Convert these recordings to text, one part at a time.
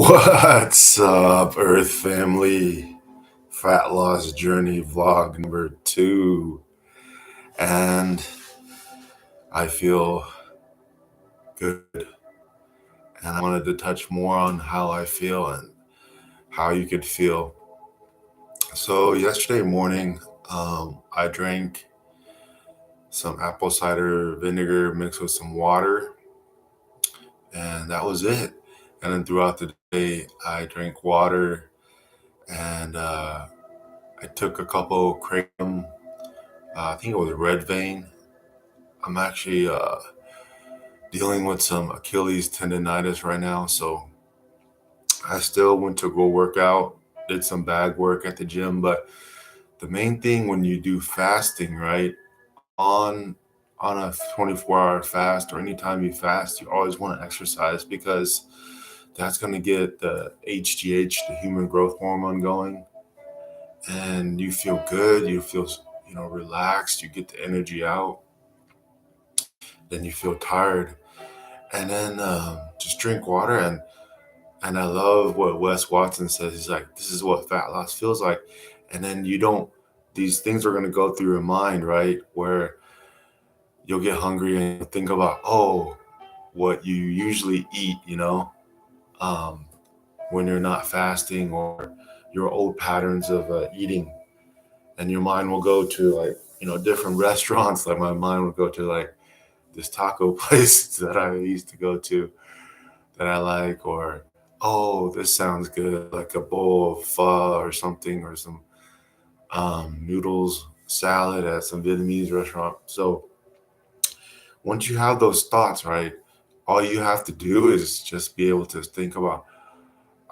What's up, Earth family? Fat Loss Journey vlog number 2. And I feel good. And I wanted to touch more on how I feel and how you could feel. So, yesterday morning, I drank some apple cider vinegar mixed with some water, and that was it. And then throughout the day, I drank water and I took a couple kratom. I think it was red vein. I'm actually dealing with some Achilles tendonitis right now, so I still went to go work out, did some bag work at the gym. But the main thing when you do fasting, right, on a 24-hour fast or anytime you fast, you always want to exercise because that's going to get the HGH, the human growth hormone, going, and you feel good. You feel relaxed. You get the energy out. Then you feel tired, and then just drink water. And I love what Wes Watson says. He's like, this is what fat loss feels like. And then these things are going to go through your mind, right? Where you'll get hungry and you'll think about, what you usually eat, um, when you're not fasting, or your old patterns of eating. And your mind will go to different restaurants. Like my mind would go to like this taco place that I used to go to that I like, or this sounds good, like a bowl of pho or something, or some noodles, salad at some Vietnamese restaurant. So once you have those thoughts, right, all you have to do is just be able to think about,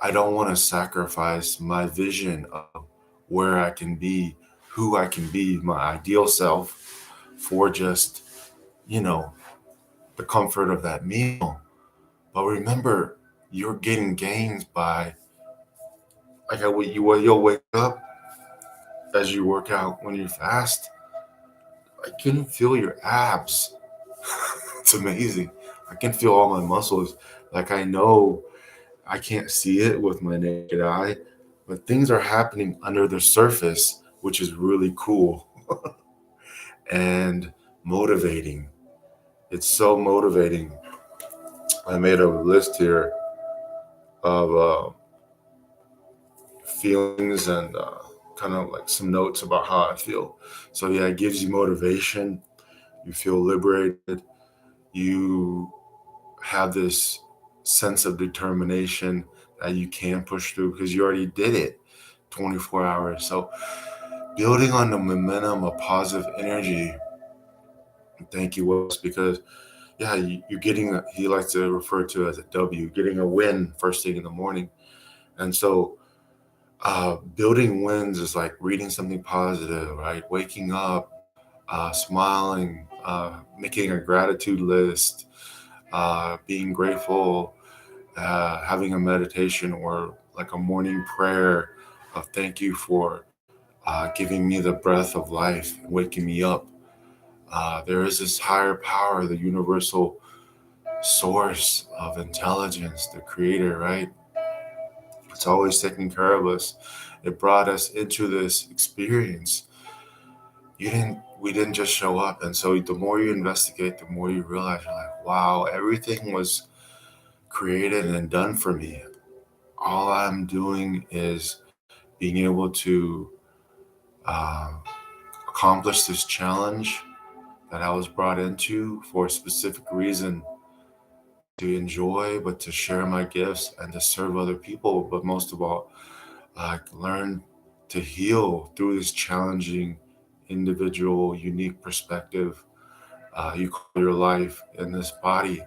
I don't want to sacrifice my vision of where I can be, who I can be, my ideal self, for just, you know, the comfort of that meal. But remember, you're getting gains by, you'll wake up as you work out. When you fast, I can feel your abs. It's amazing. I can feel all my muscles. Like, I know I can't see it with my naked eye, but things are happening under the surface, which is really cool and motivating. It's so motivating. I made a list here of feelings and kind of like some notes about how I feel. So, yeah, it gives you motivation. You feel liberated. You have this sense of determination that you can push through because you already did it 24 hours. So, building on the momentum of positive energy. Thank you, Wes, because yeah, you're getting, he likes to refer to as a W, getting a win first thing in the morning. And so building wins is like reading something positive, right? Waking up, smiling, making a gratitude list, being grateful, having a meditation or like a morning prayer of thank you for giving me the breath of life, waking me up. There is this higher power, the universal source of intelligence, the creator, right? It's always taking care of us. It brought us into this experience. We didn't just show up. And so the more you investigate, the more you realize, you're like, wow, everything was created and done for me. All I'm doing is being able to uh, accomplish this challenge that I was brought into for a specific reason, to enjoy, but to share my gifts and to serve other people. But most of all, learn to heal through this challenging, individual, unique perspective you call your life in this body.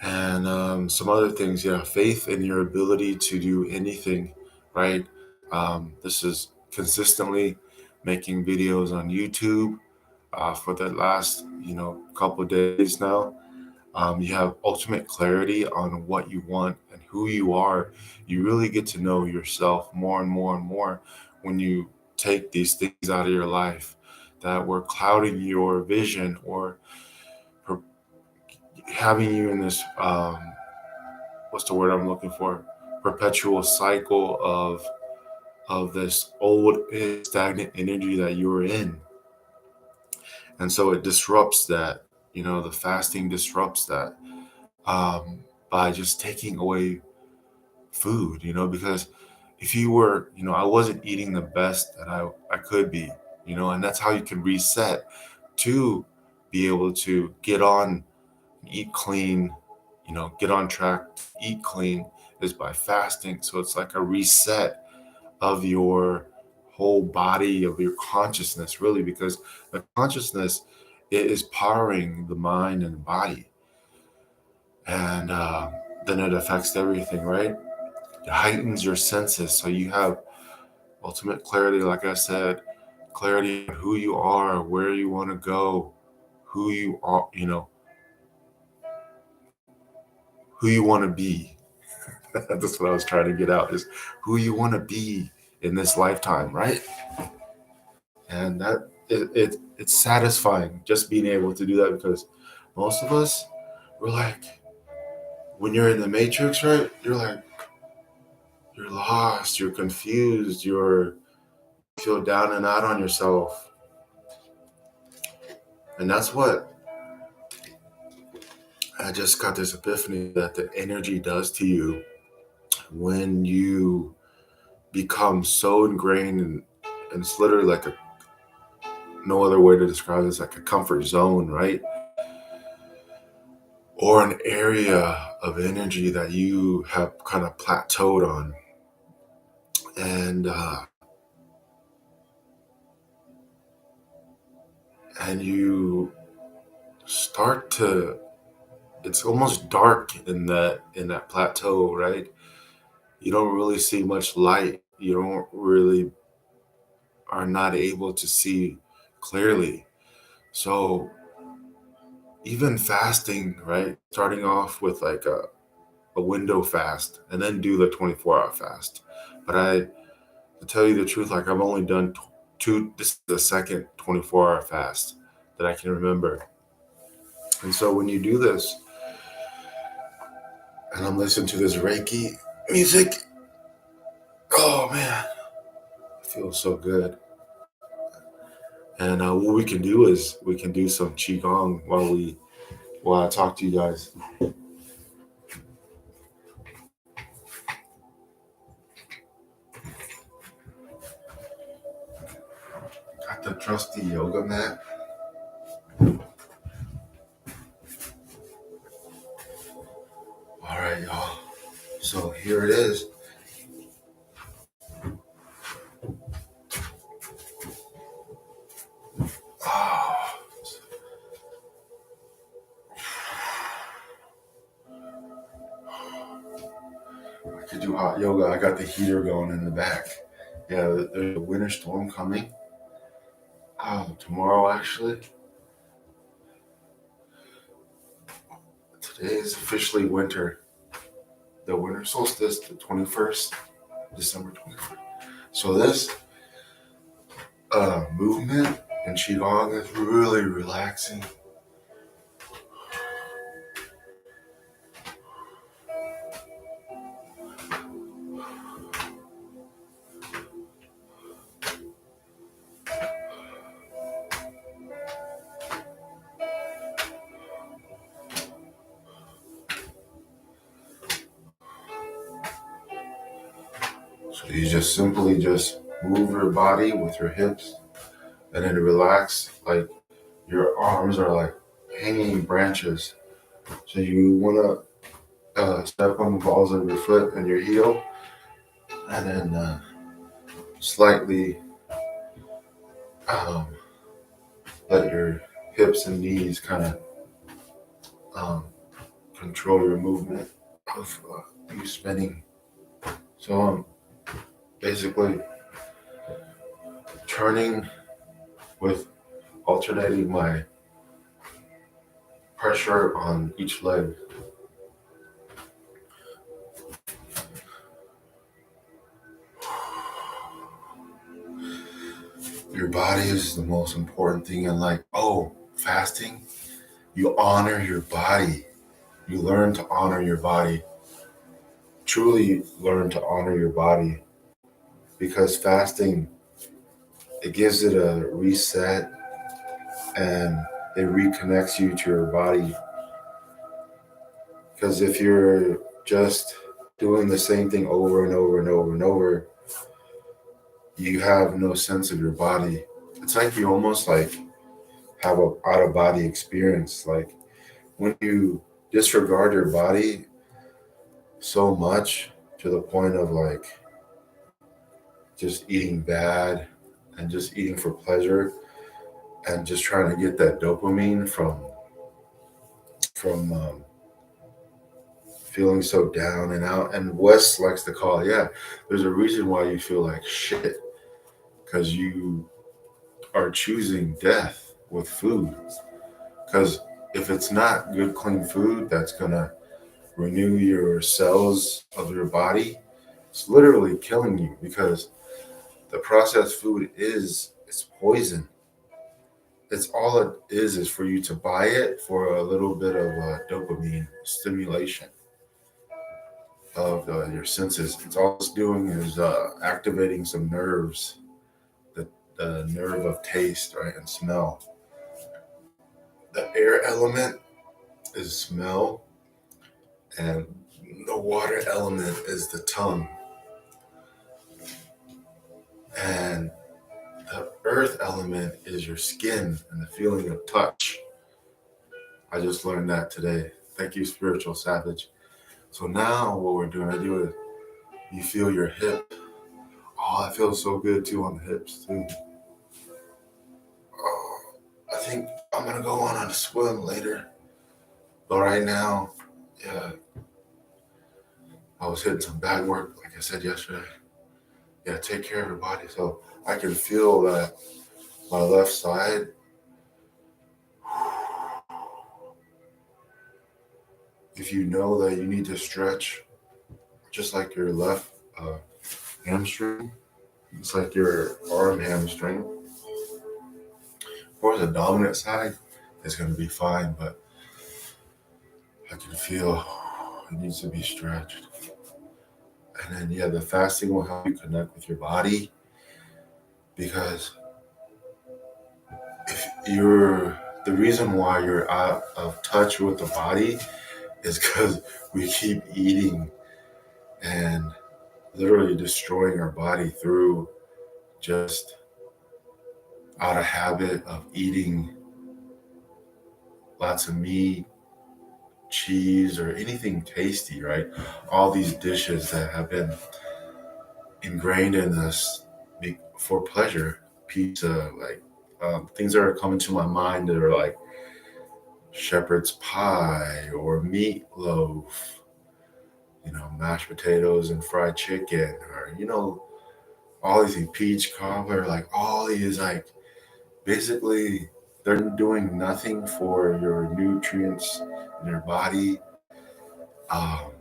And some other things, yeah, faith in your ability to do anything, right? This is consistently making videos on YouTube for the last, couple of days now. You have ultimate clarity on what you want and who you are. You really get to know yourself more and more and more when you take these things out of your life that were clouding your vision or having you in this what's the word I'm looking for? Perpetual cycle of this old stagnant energy that you were in. And so it disrupts that. The fasting disrupts that, by just taking away food, because if you were, I wasn't eating the best that I could be, and that's how you can reset to be able to get on, eat clean, get on track, eat clean, is by fasting. So it's like a reset of your whole body, of your consciousness, really, because the consciousness is powering the mind and the body. And then it affects everything, right? It heightens your senses. So you have ultimate clarity, like I said, clarity on who you are, where you want to go, who you are, who you want to be. That's what I was trying to get out, is who you want to be in this lifetime, right? And that it's satisfying just being able to do that, because most of us, we're like, when you're in the matrix, right? You're like, you're lost, you're confused, you feel down and out on yourself. And that's what I just got this epiphany that the energy does to you when you become so ingrained, and it's literally like no other way to describe this, like a comfort zone, right? Or an area of energy that you have kind of plateaued on. And you start to, it's almost dark in that plateau, right? You don't really see much light. You don't really, are not able to see clearly. So even fasting, right? Starting off with like a window fast, and then do the 24-hour fast. But to tell you the truth, like I've only done two, this is the second 24-hour fast that I can remember. And so when you do this, and I'm listening to this Reiki music, oh man, it feels so good. And what we can do is we can do some qigong while I talk to you guys. Got the trusty yoga mat. All right, y'all. So here it is. Oh, I could do hot yoga. I got the heater going in the back. Yeah, there's a winter storm coming. Tomorrow, actually. Today is officially winter. The winter solstice, the 21st, December 21st. So this movement in qigong is really relaxing. So you just simply just move your body with your hips, and then relax, like your arms are like hanging branches. So you want to step on the balls of your foot and your heel, and then slightly um, let your hips and knees kind of control your movement of you spinning. So I'm basically turning with alternating my pressure on each leg. Your body is the most important thing in life. Oh, fasting, you honor your body. You learn to honor your body. truly learn to honor your body, because fasting, it gives it a reset and it reconnects you to your body. Because if you're just doing the same thing over and over and over and over, you have no sense of your body. It's like you almost like have a out of body experience. Like when you disregard your body so much to the point of like just eating bad and just eating for pleasure and just trying to get that dopamine from feeling so down and out. And Wes likes to call it, yeah, there's a reason why you feel like shit, because you are choosing death with food. Because if it's not good, clean food that's gonna renew your cells of your body, it's literally killing you, because the processed food it's poison. It's all it is for you to buy it for a little bit of dopamine stimulation of your senses. It's all it's doing is activating some nerves, the nerve of taste, right, and smell. The air element is smell, and the water element is the tongue, and the earth element is your skin and the feeling of touch. I just learned that today. Thank you, Spiritual Savage. So now what we're doing, I do it, you feel your hip. Oh, that feels so good too on the hips too. Oh, I think I'm gonna go on a swim later. But right now, yeah, I was hitting some bad work, like I said yesterday. Yeah, take care of your body. So I can feel that my left side, if you know that you need to stretch, just like your left hamstring, it's like your arm hamstring, or the dominant side is going to be fine, but I can feel it needs to be stretched. And then, yeah, the fasting will help you connect with your body, because if you're the reason why you're out of touch with the body is because we keep eating and literally destroying our body through just out of habit of eating lots of meat, cheese, or anything tasty, right? All these dishes that have been ingrained in us for pleasure. Pizza, like things that are coming to my mind that are like shepherd's pie or meatloaf, mashed potatoes and fried chicken, or all these peach cobbler, like all these, like basically they're doing nothing for your nutrients in your body, um,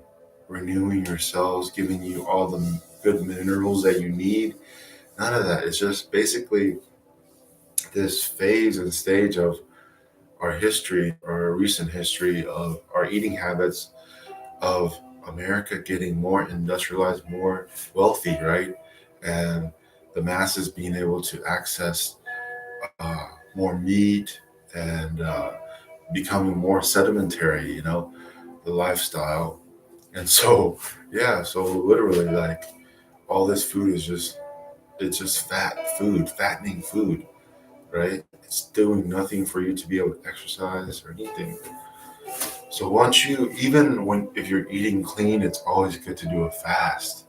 renewing your cells, giving you all the good minerals that you need. None of that. It's just basically this phase and stage of our history, our recent history of our eating habits, of America getting more industrialized, more wealthy, right? And the masses being able to access uh, more meat and becoming more sedimentary, the lifestyle. And so, yeah, so literally, like all this food is it's just fat food, fattening food, right? It's doing nothing for you to be able to exercise or anything. So once even if you're eating clean, it's always good to do a fast,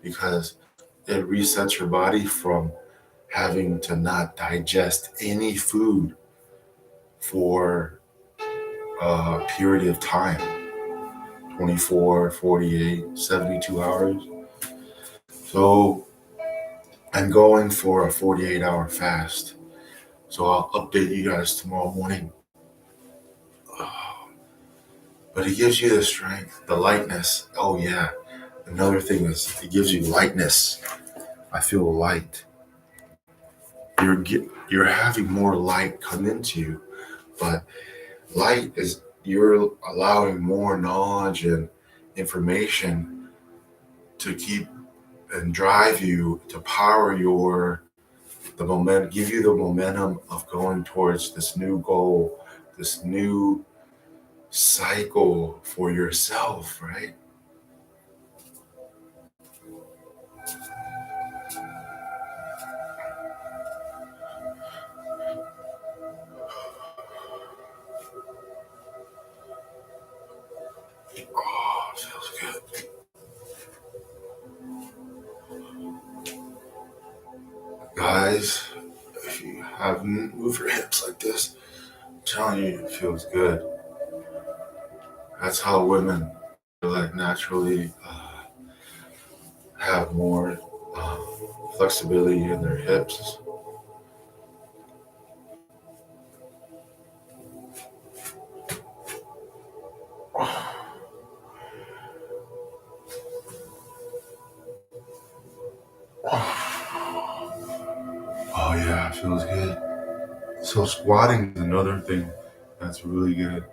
because it resets your body from having to not digest any food for a period of time, 24, 48, 72 hours. So I'm going for a 48-hour fast. So I'll update you guys tomorrow morning. But it gives you the strength, the lightness. Oh, yeah. Another thing is it gives you lightness. I feel light. You're having more light come into you, but light is you're allowing more knowledge and information to keep and drive you, to power the momentum, give you the momentum of going towards this new goal, this new cycle for yourself, right? Oh, it feels good. Guys, if you haven't moved your hips like this, I'm telling you, it feels good. That's how women like naturally have more uh, flexibility in their hips. Oh yeah, it feels good. So squatting is another thing that's really good.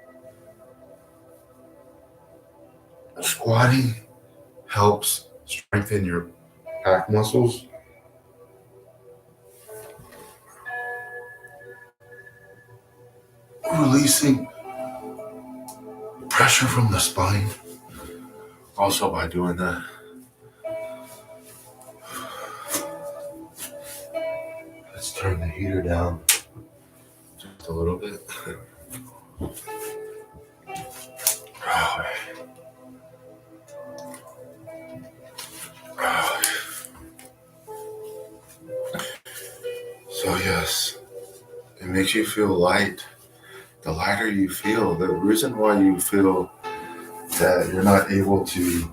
Squatting helps strengthen your back muscles, releasing pressure from the spine. Also, by doing that, let's turn the heater down just a little bit. So yes, it makes you feel light. The lighter you feel, the reason why you feel that you're not able to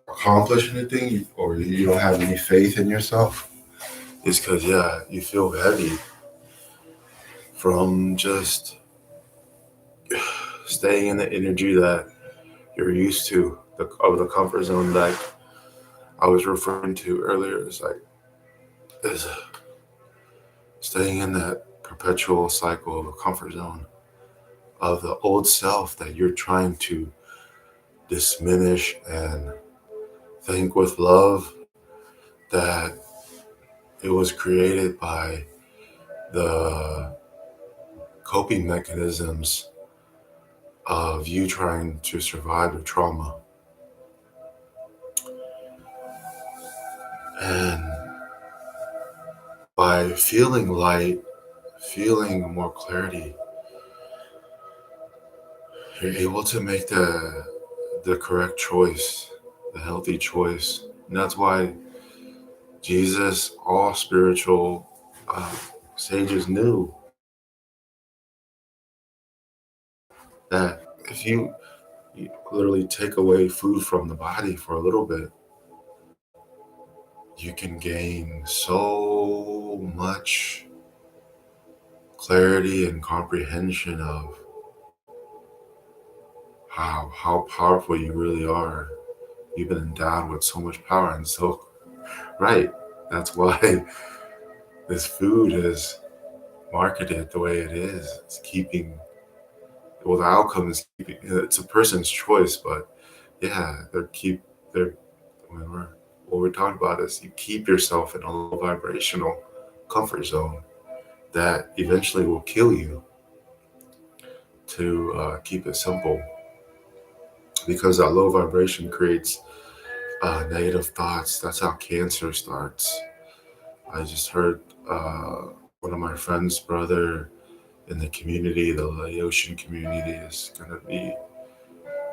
accomplish anything or you don't have any faith in yourself is because, yeah, you feel heavy from just staying in the energy that you're used to, of the comfort zone that I was referring to earlier. It's like, is staying in that perpetual cycle of a comfort zone of the old self that you're trying to diminish and think with love that it was created by the coping mechanisms of you trying to survive the trauma. And by feeling light, feeling more clarity, you're able to make the correct choice, the healthy choice. And that's why Jesus, all spiritual sages knew that if you literally take away food from the body for a little bit, you can gain so much clarity and comprehension of how powerful you really are. You've been endowed with so much power, and so right. That's why this food is marketed the way it is. It's keeping, well, the outcome is keeping. It's a person's choice, but yeah, they're when what we're talking about is you keep yourself in a low vibrational comfort zone that eventually will kill you. To keep it simple, because that low vibration creates negative thoughts. That's how cancer starts. I just heard one of my friend's brother in the community, the Laotian community, is going to be,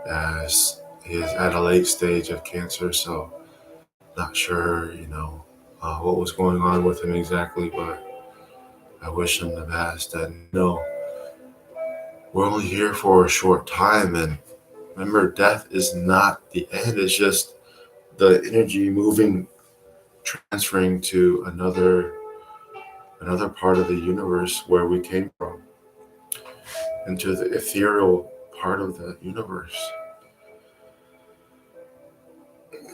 as he is at a late stage of cancer. So not sure, what was going on with him exactly, but I wish him the best. And we're only here for a short time, and remember, death is not the end. It's just the energy moving, transferring to another part of the universe where we came from, into the ethereal part of the universe.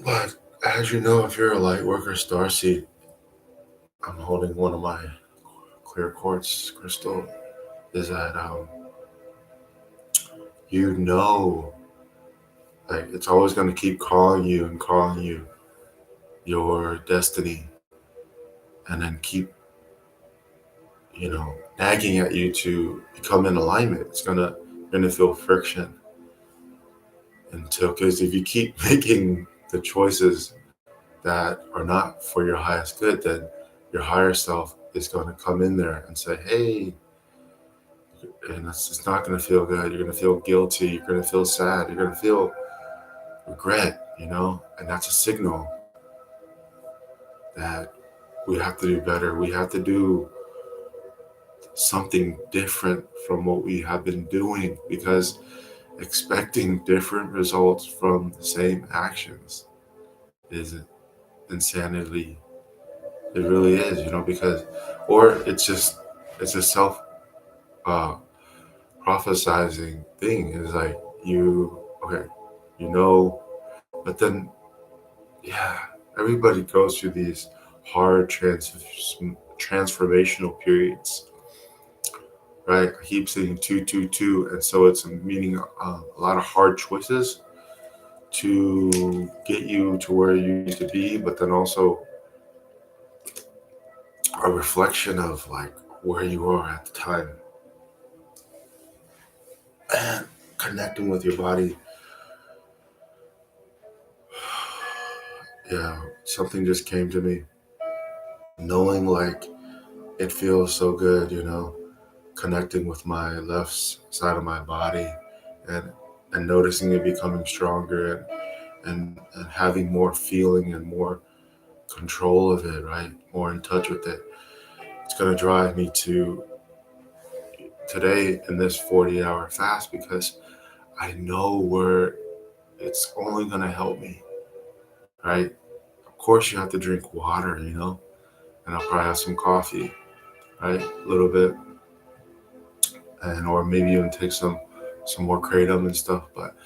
But as you know, if you're a light worker starseed, I'm holding one of my clear quartz crystal, is that you know Like it's always going to keep calling you and calling you your destiny, and then keep, nagging at you to become in alignment. You're gonna feel friction until, because if you keep making the choices that are not for your highest good, then your higher self is going to come in there and say, hey, and it's not going to feel good. You're going to feel guilty. You're going to feel sad. You're going to feel regret, and that's a signal that we have to do better. We have to do something different from what we have been doing, because expecting different results from the same actions is insanity. It really is, because, or it's a self uh, prophesizing thing. Is like okay, you know, but then, yeah, everybody goes through these hard transformational periods, right? I keep saying 222, and so it's meaning a lot of hard choices to get you to where you need to be, but then also a reflection of like where you are at the time, and connecting with your body. Yeah, something just came to me, knowing like it feels so good, connecting with my left side of my body, and noticing it becoming stronger, and having more feeling and more control of it, right? More in touch with it. It's going to drive me to today in this 40-hour fast, because I know where it's only going to help me, right? Of course, you have to drink water, and I'll probably have some coffee, right? A little bit, and or maybe even take some more kratom and stuff. But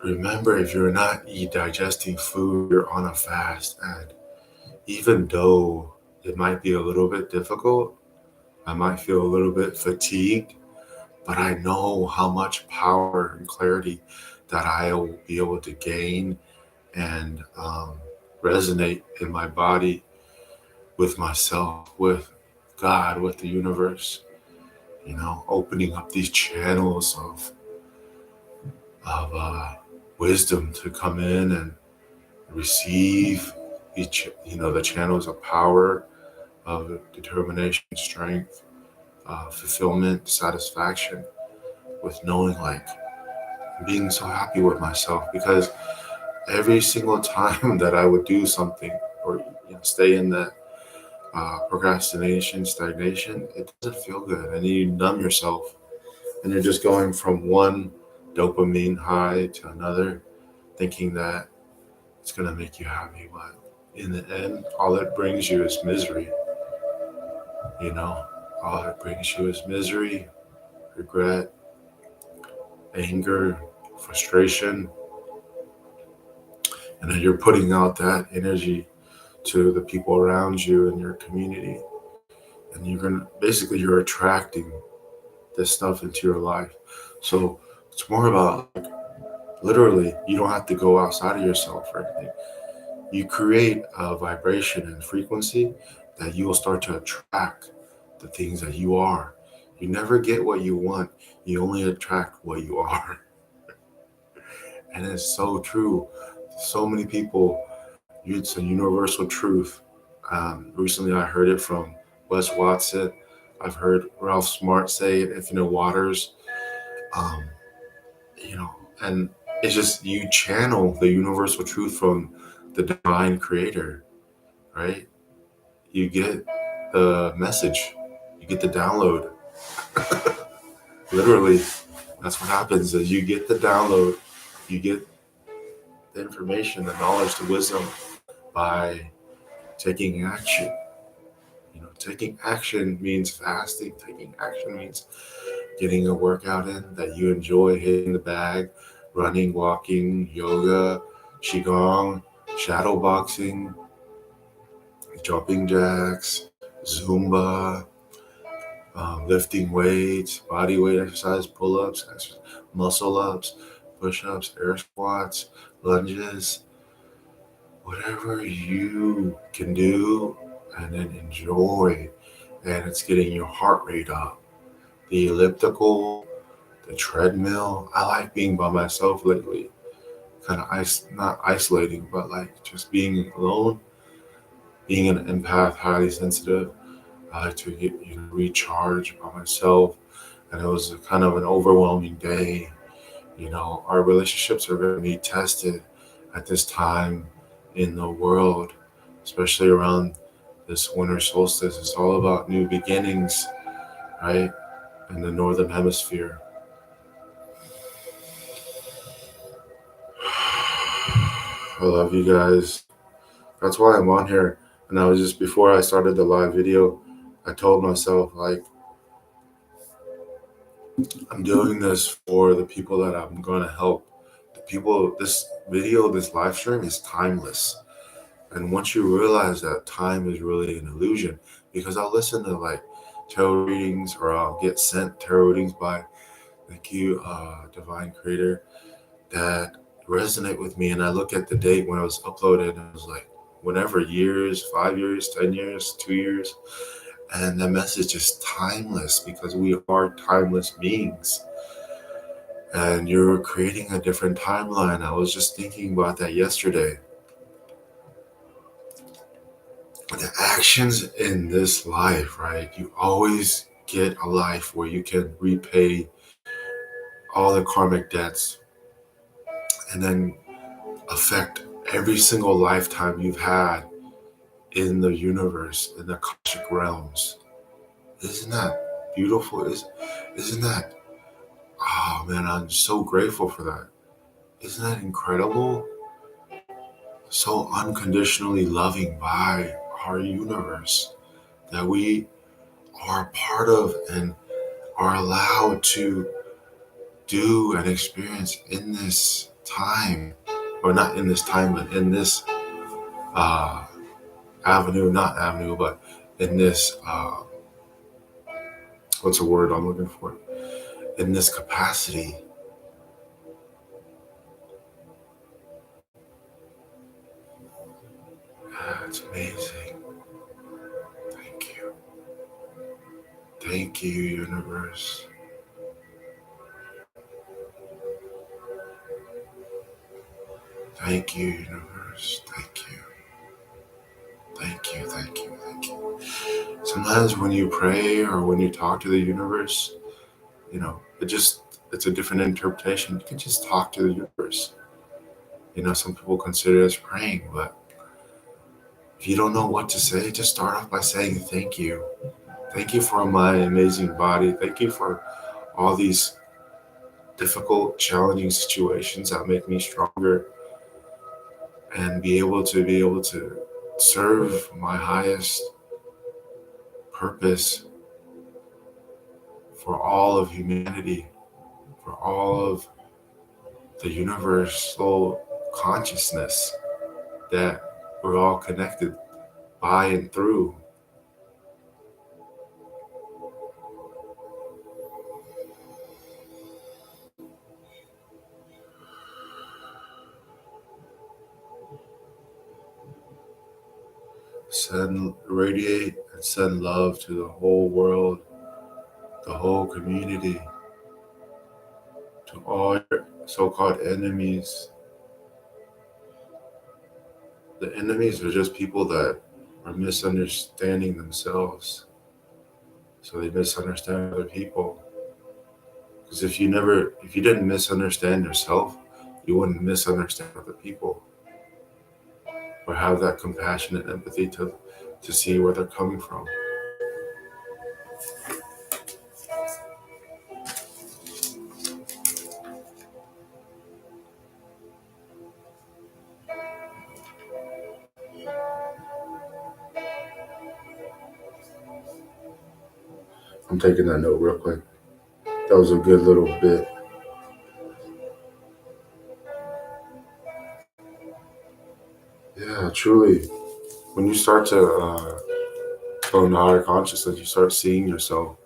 remember, if you're not digesting food, you're on a fast, and even though it might be a little bit difficult, I might feel a little bit fatigued, but I know how much power and clarity that I'll be able to gain and resonate in my body, with myself, with God, with the universe, opening up these channels of wisdom to come in and receive each, the channels of power, of determination, strength, fulfillment, satisfaction, with knowing like being so happy with myself, because every single time that I would do something, or stay in that procrastination, stagnation, it doesn't feel good, and you numb yourself, and you're just going from one dopamine high to another, thinking that it's going to make you happy, but in the end, all it brings you is misery. All it brings you is misery, regret, anger, frustration, and then you're putting out that energy to the people around you in your community, and you're attracting this stuff into your life. So it's more about like, literally, you don't have to go outside of yourself or anything. You create a vibration and frequency that you will start to attract the things that you are. You never get what you want, you only attract what you are. And it's so true. So many people, it's a universal truth. Recently, I heard it from Wes Watson. I've heard Ralph Smart say it, Infinite Waters. Um, you know, and it's just you channel the universal truth from the divine creator, right? You get the message, you get the download. Literally, that's what happens is you get the download, you get the information, the knowledge, the wisdom by taking action. Taking action means fasting. Taking action means getting a workout in that you enjoy, hitting the bag, running, walking, yoga, qigong, shadow boxing, jumping jacks, Zumba, lifting weights, body weight exercise, pull-ups, muscle ups, push-ups, air squats, lunges, whatever you can do, and then enjoy. And it's getting your heart rate up. The elliptical, the treadmill. I like being by myself lately. Kind of not isolating, but like just being alone, being an empath, highly sensitive. I like to get recharge by myself, and it was kind of an overwhelming day. Our relationships are going to be tested at this time in the world, especially around this winter solstice. It's all about new beginnings, right? In the northern hemisphere. I love you guys. That's why I'm on here. And I was just, before I started the live video, I told myself, like, I'm doing this for the people that I'm going to help. The people, this video, this live stream is timeless. And once you realize that time is really an illusion, because I'll listen to like tarot readings, or I'll get sent tarot readings by, thank you, Divine Creator, that resonate with me. And I look at the date when it was uploaded, and it was like, whatever, years, 5 years, 10 years, 2 years. And the message is timeless, because we are timeless beings. And you're creating a different timeline. I was just thinking about that yesterday. The actions in this life, right? You always get a life where you can repay all the karmic debts, and then affect every single lifetime you've had in the universe, in the cosmic realms. Isn't that beautiful? Isn't that, oh man, I'm so grateful for that. Isn't that incredible? So unconditionally loving by our universe that we are part of and are allowed to do and experience in this time, or not in this time, but in this not avenue, but in this, what's the word I'm looking for? In this capacity. It's amazing. Thank you. Thank you, universe. Thank you, universe. Thank you. Thank you, thank you, thank you. Sometimes when you pray or when you talk to the universe, it's a different interpretation. You can just talk to the universe. Some people consider it as praying, but if you don't know what to say, just start off by saying thank you. Thank you for my amazing body. Thank you for all these difficult, challenging situations that make me stronger, and be able to serve my highest purpose for all of humanity, for all of the universal consciousness that we're all connected by and through. Radiate and send love to the whole world, the whole community, to all your so-called enemies. The enemies are just people that are misunderstanding themselves. So they misunderstand other people. Because if you didn't misunderstand yourself, you wouldn't misunderstand other people, or have that compassionate empathy to see where they're coming from. I'm taking that note real quick. That was a good little bit. Yeah, truly. When you start to go into higher consciousness, you start seeing yourself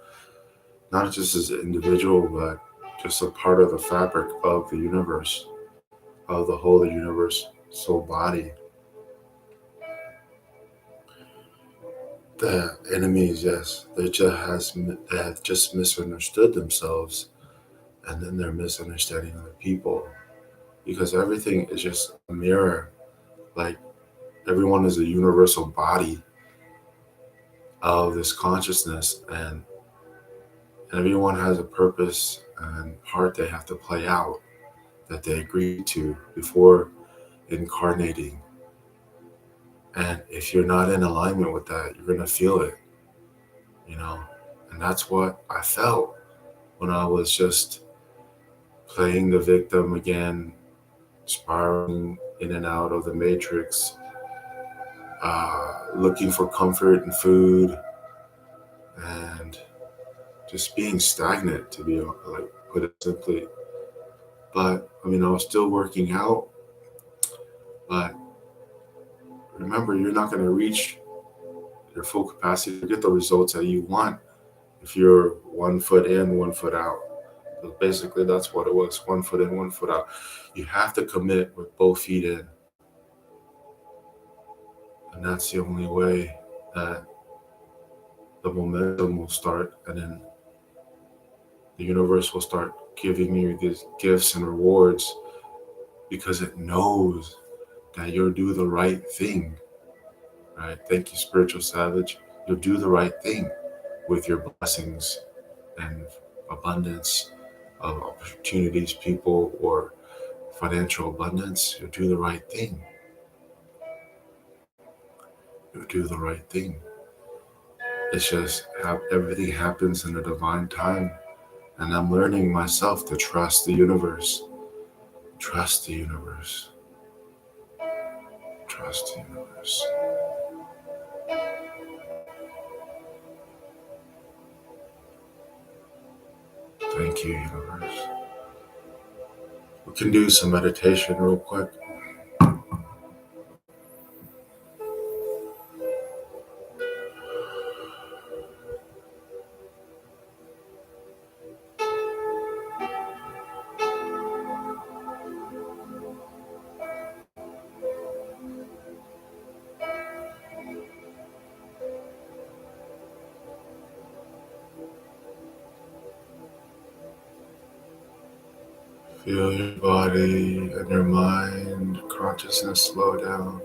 not just as an individual, but just a part of the fabric of the universe, of the whole universe, soul body. The enemies, yes, they have just misunderstood themselves, and then they're misunderstanding other people because everything is just a mirror. Like everyone is a universal body of this consciousness, and everyone has a purpose and part they have to play out that they agreed to before incarnating. And if you're not in alignment with that, you're going to feel it, you know? And that's what I felt when I was just playing the victim again, spiraling in and out of the matrix, looking for comfort and food, and just being stagnant, to be like put it simply. But I mean, I was still working out, but remember, you're not going to reach your full capacity to get the results that you want if you're 1 foot in, 1 foot out. So basically, that's what it was: 1 foot in, 1 foot out. You have to commit with both feet in, and that's the only way that the momentum will start, and then the universe will start giving you these gifts and rewards because it knows that you'll do the right thing. Right? Thank you, spiritual savage. You'll do the right thing with your blessings and abundance of opportunities, people, or financial abundance. You'll do the right thing. You'll do the right thing. It's just how everything happens in a divine time. And I'm learning myself to trust the universe. Trust the universe. Trust the universe. Thank you, universe. We can do some meditation real quick. Feel your body and your mind, consciousness slow down.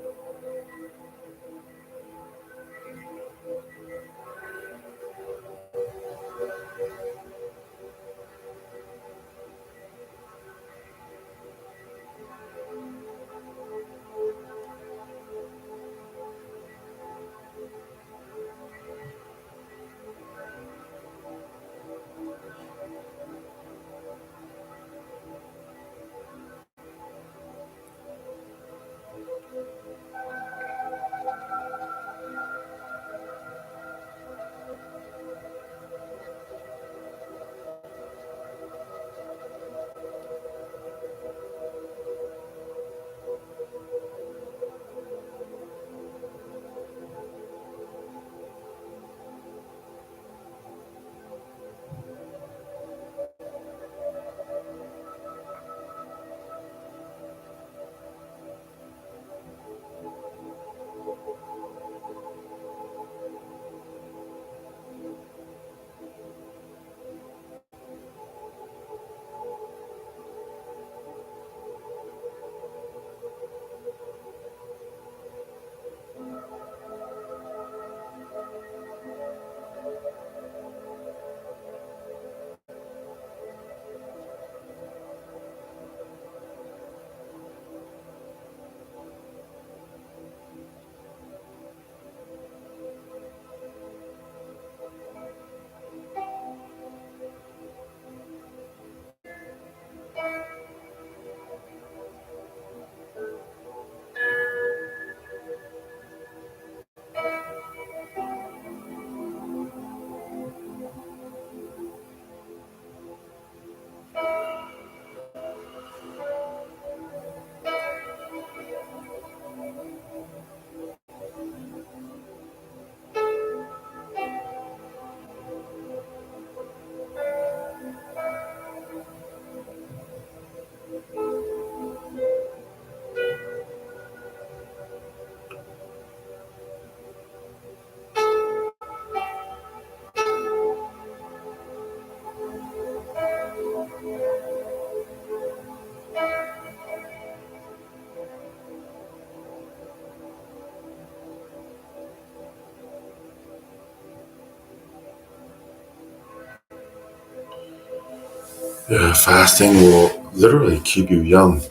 Yeah, fasting will literally keep you young.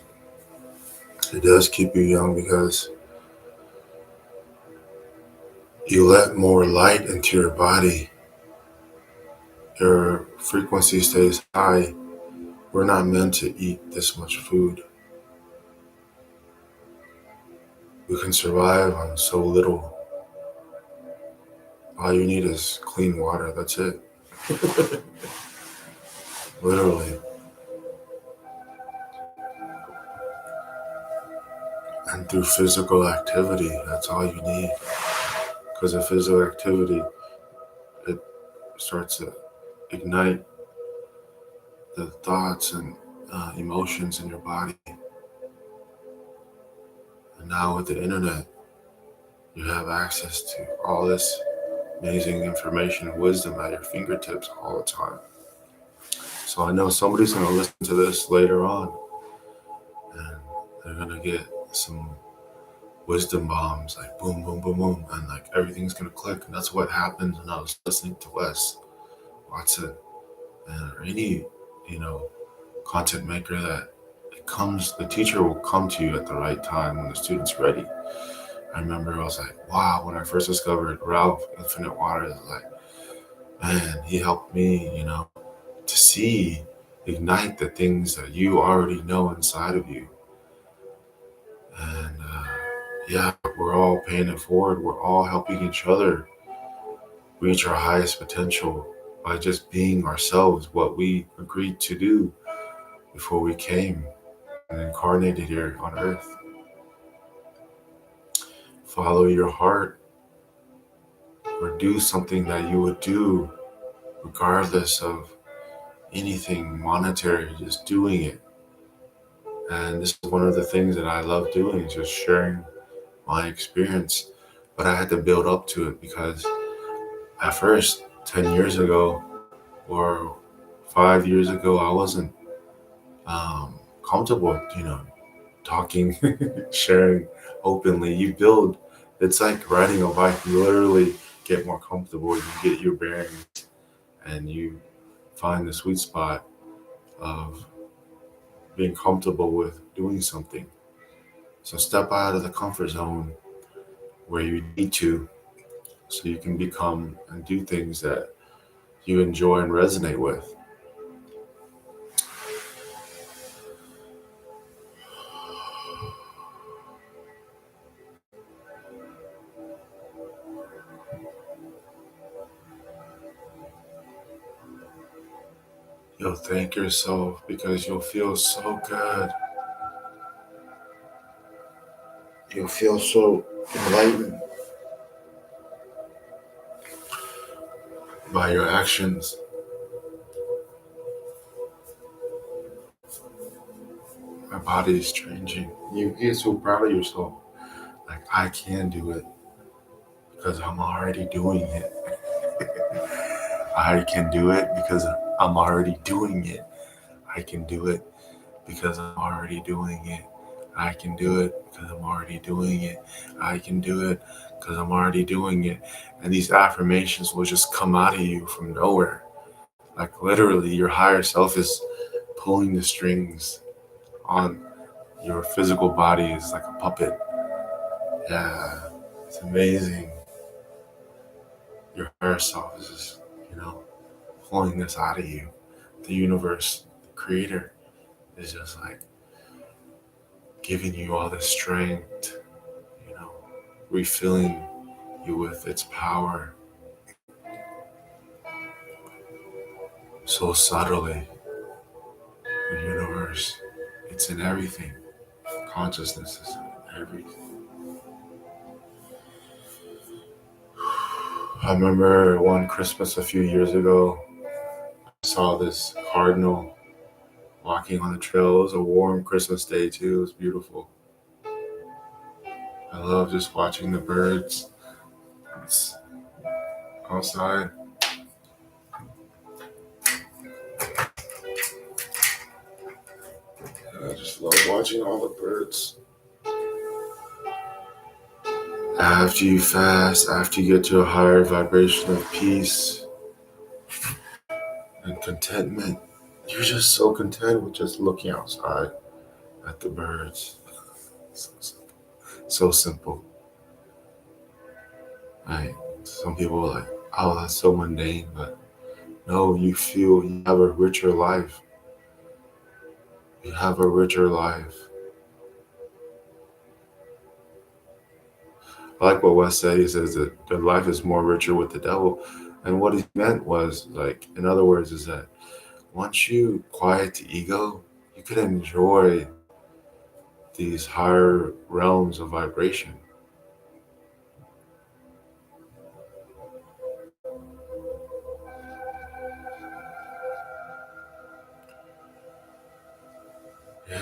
It does keep you young because you let more light into your body. Your frequency stays high. We're not meant to eat this much food. We can survive on so little. All you need is clean water. That's it. Literally. And through physical activity, that's all you need. Because of physical activity, it starts to ignite the thoughts and emotions in your body. And now with the internet, you have access to all this amazing information and wisdom at your fingertips all the time. So I know somebody's going to listen to this later on and they're going to get some wisdom bombs, like boom, boom, boom, boom, and like everything's going to click. And that's what happened when I was listening to Wes Watson and or any, you know, content maker that the teacher will come to you at the right time when the student's ready. I remember I was like, wow, when I first discovered Ralph Infinite Waters, I was like, man, he helped me, to see, ignite the things that you already know inside of you. And yeah, we're all paying it forward. We're all helping each other reach our highest potential by just being ourselves, what we agreed to do before we came and incarnated here on earth. Follow your heart or do something that you would do regardless of anything monetary, just doing it. And this is one of the things that I love doing, is just sharing my experience. But I had to build up to it because at first, 10 years ago or 5 years ago, I wasn't comfortable, talking, sharing openly. It's like riding a bike. You literally get more comfortable. You get your bearings and you find the sweet spot of being comfortable with doing something. So step out of the comfort zone where you need to so you can become and do things that you enjoy and resonate with. You'll thank yourself because you'll feel so good. You'll feel so enlightened by your actions. My body is changing. You get so proud of yourself. Like, I can do it because I'm already doing it. I can do it because I'm already doing it. I can do it because I'm already doing it. I can do it because I'm already doing it. I can do it because I'm already doing it. And these affirmations will just come out of you from nowhere. Like, literally, your higher self is pulling the strings on your physical body is like a puppet. Yeah, it's amazing. Your higher self is just, pulling this out of you. The universe, the creator, is just like giving you all this strength, you know, refilling you with its power so subtly. The universe, it's in everything. Consciousness is in everything. I remember one Christmas a few years ago, I saw this cardinal walking on the trail. It was a warm Christmas day too. It was beautiful. I love just watching the birds. It's outside. I just love watching all the birds. After you fast, after you get to a higher vibration of peace and contentment, You're just so content with just looking outside at the birds. So simple. So simple. Like some people are like, oh, that's so mundane, but no, you feel you have a richer life. You have a richer life. I like what Wes said. He says that the life is more richer with the devil. And what he meant was like, in other words, is that once you quiet the ego, you can enjoy these higher realms of vibration. Yeah,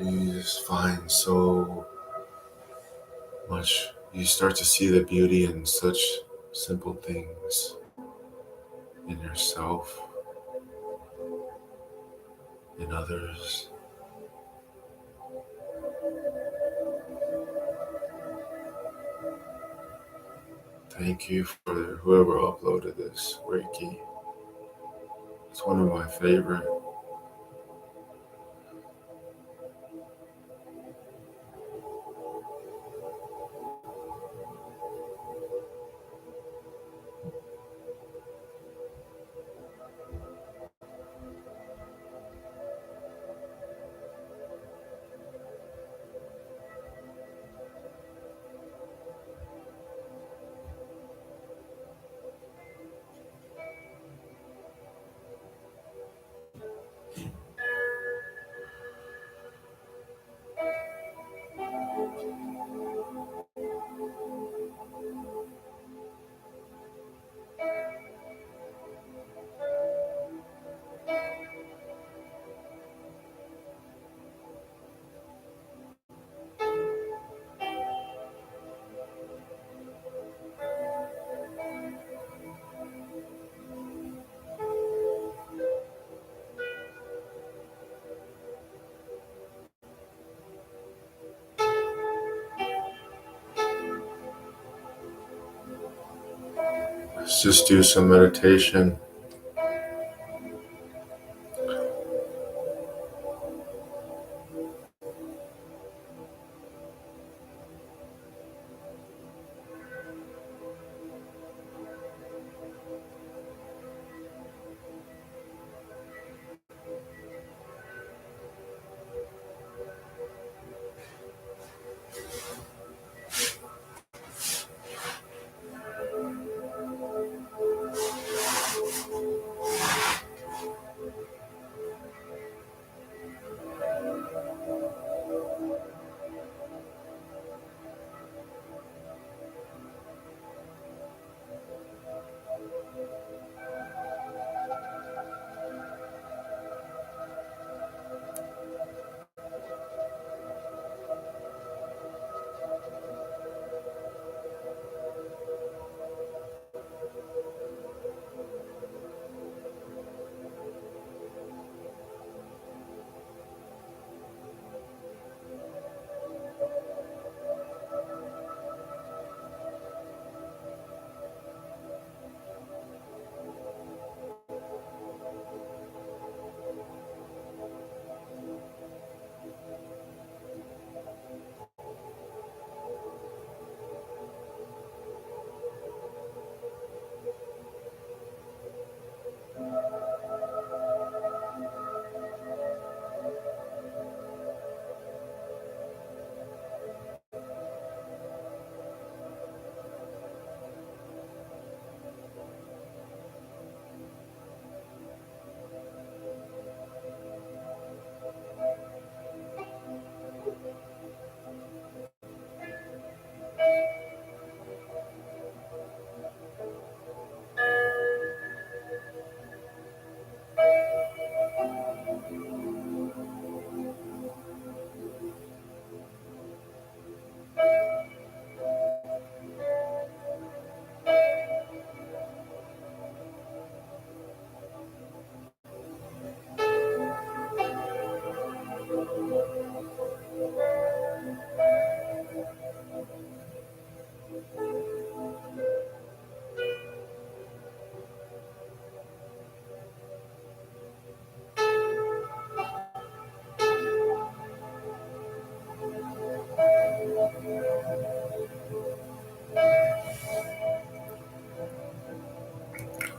you just find so much. You start to see the beauty in such simple things in yourself, in others. Thank you for whoever uploaded this Reiki. It's one of my favorite. Let's just do some meditation.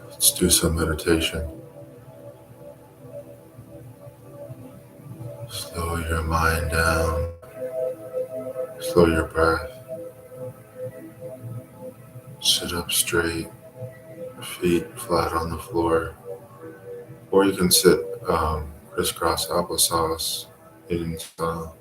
Let's do some meditation. Slow your mind down. Slow your breath. Sit up straight, feet flat on the floor. Or you can sit crisscross applesauce, eating style.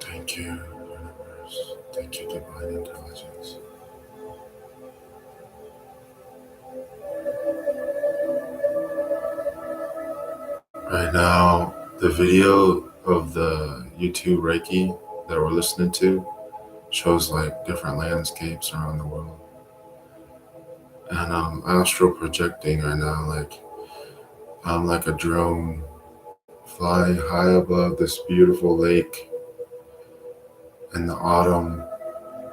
Thank you, universe. Thank you, divine intelligence. Right now, the video of the YouTube Reiki that we're listening to shows like different landscapes around the world. And I'm astral projecting right now, like I'm like a drone flying high above this beautiful lake in the autumn,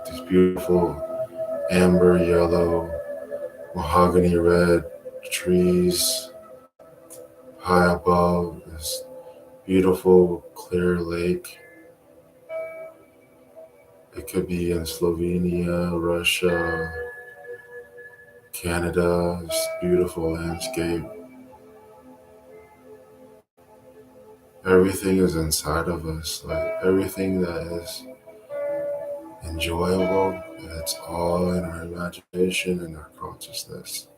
these beautiful amber yellow, mahogany red trees high above this beautiful clear lake. It could be in Slovenia, Russia, Canada, this beautiful landscape. Everything is inside of us, like everything that is enjoyable, it's all in our imagination and our consciousness.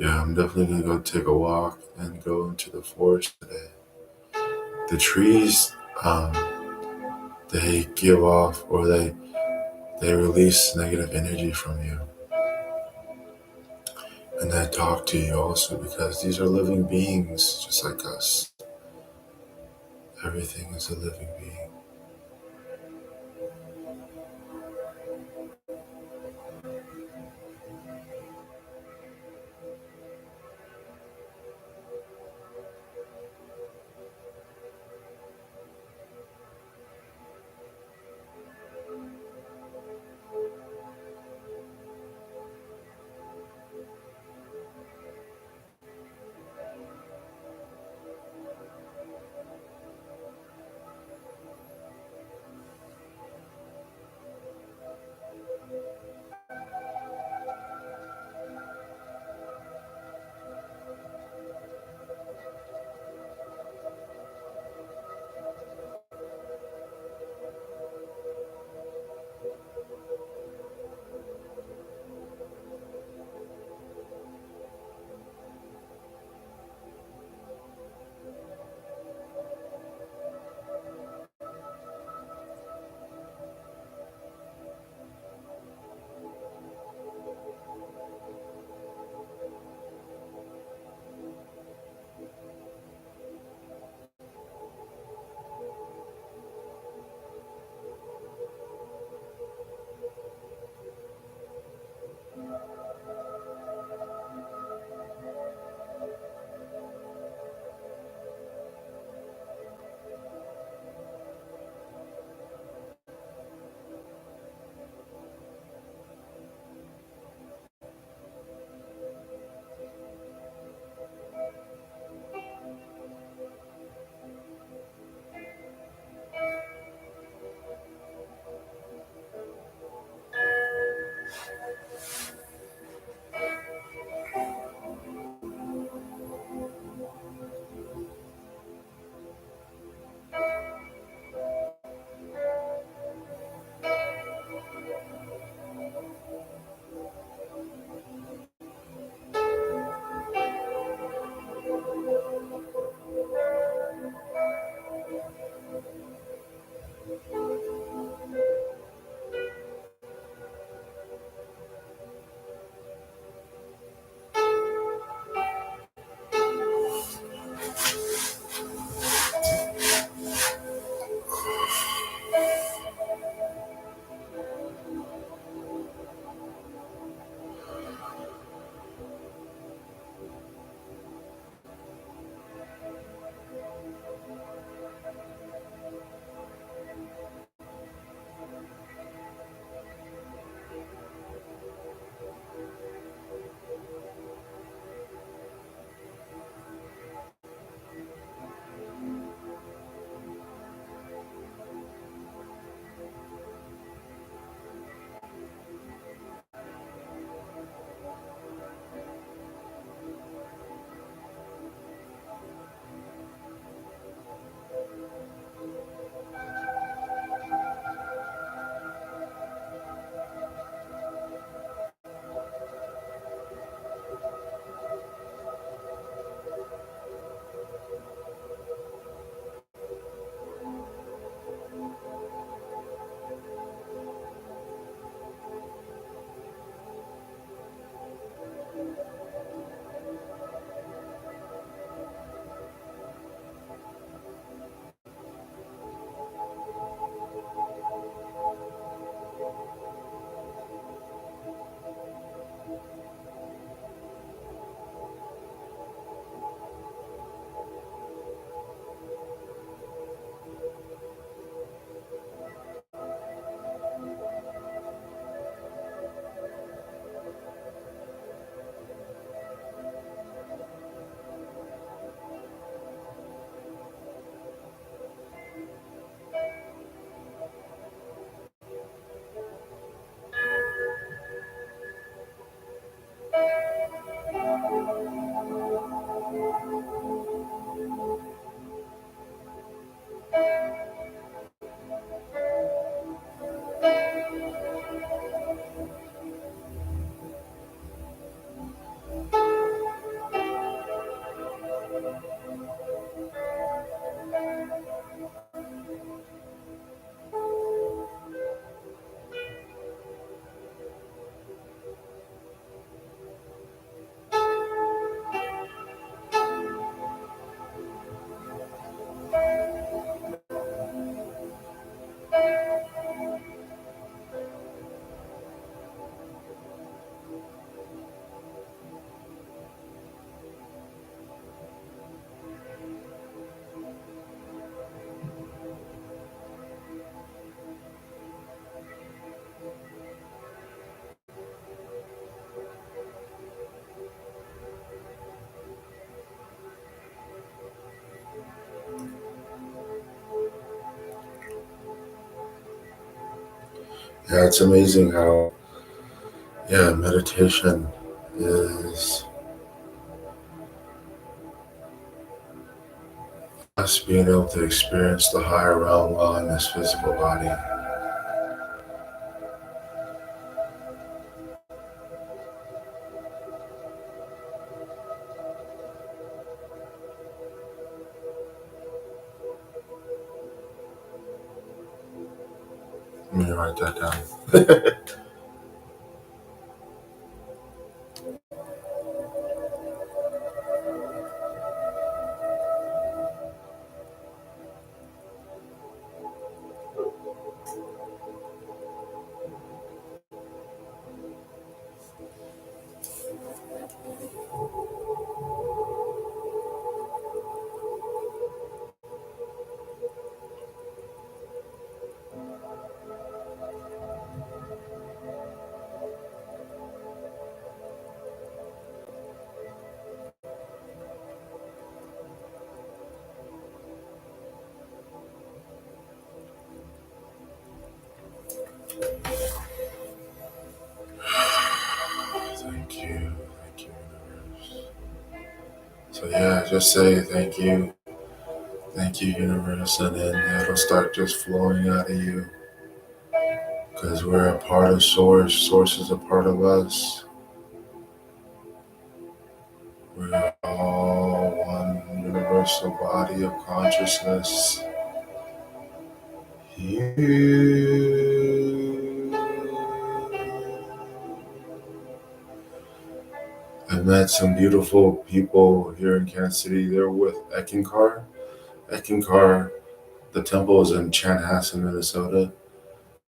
Yeah, I'm definitely gonna go take a walk and go into the forest today. The trees, they give off or they release negative energy from you. And they talk to you also because these are living beings just like us. Everything is a living being. Yeah, it's amazing how, yeah, meditation is us being able to experience the higher realm while in this physical body. Let me write that down. Thank you. Thank you, universe. So, yeah, just say thank you. Thank you, universe. And then it'll start just flowing out of you. Because we're a part of Source. Source is a part of us. We're all one universal body of consciousness. I met some beautiful people here in Kansas City. They're with Eckankar. Eckankar, the temple is in Chanhassen, Minnesota.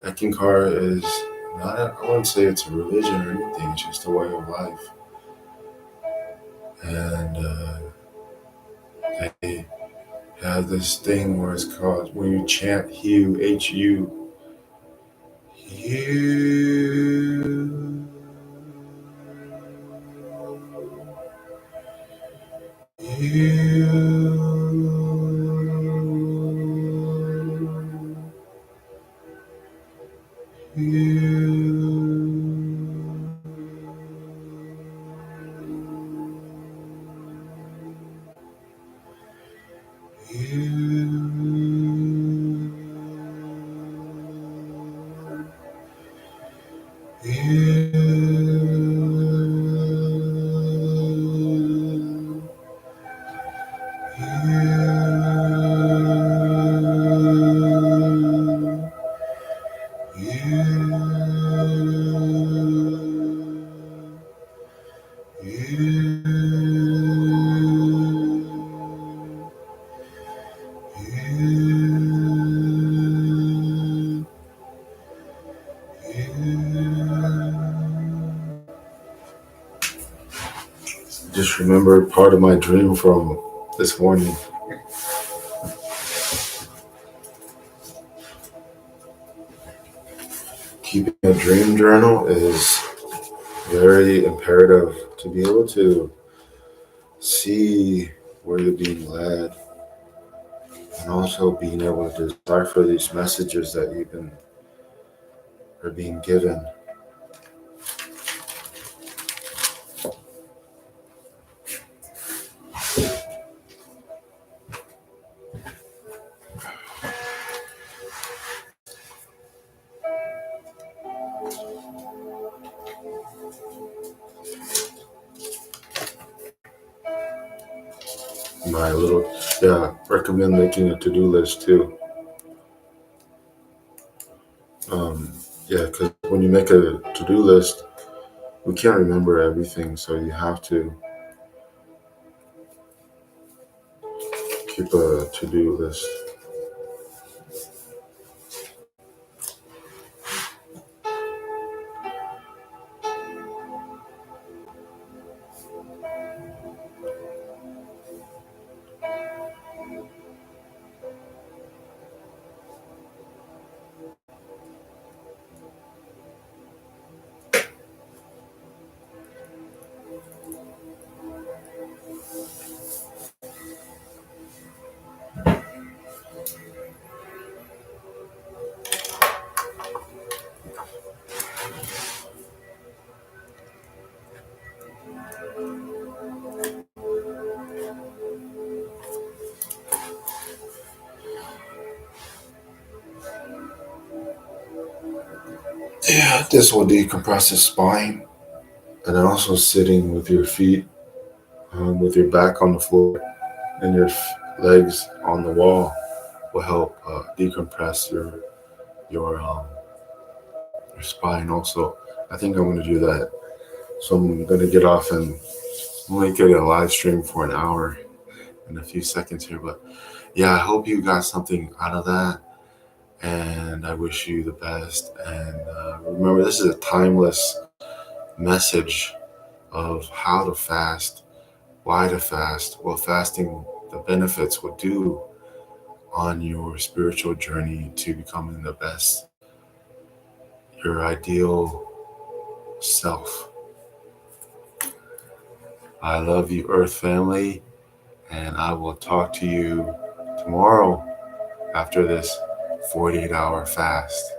Eckankar is not, I wouldn't say it's a religion or anything, it's just a way of life. And they have this thing where it's called, when you chant Hu, H-U, Hu, just remembered part of my dream from this morning. Keeping a dream journal is very imperative to be able to see where you're being led and also being able to decipher these messages that you've been are being given. My little, yeah, recommend making a to-do list too. Yeah, because when you make a to-do list, we can't remember everything, so you have to keep a to-do list. Yeah, this will decompress the spine, and then also sitting with your feet, with your back on the floor and your legs on the wall will help decompress your spine. Also, I think I'm going to do that. So I'm going to get off and make it a live stream for an hour in a few seconds here. But yeah, I hope you got something out of that, and I wish you the best. And remember, this is a timeless message of how to fast, why to fast, what fasting, the benefits will do on your spiritual journey to becoming the best, your ideal self. I love you, Earth family, and I will talk to you tomorrow after this 48-hour fast.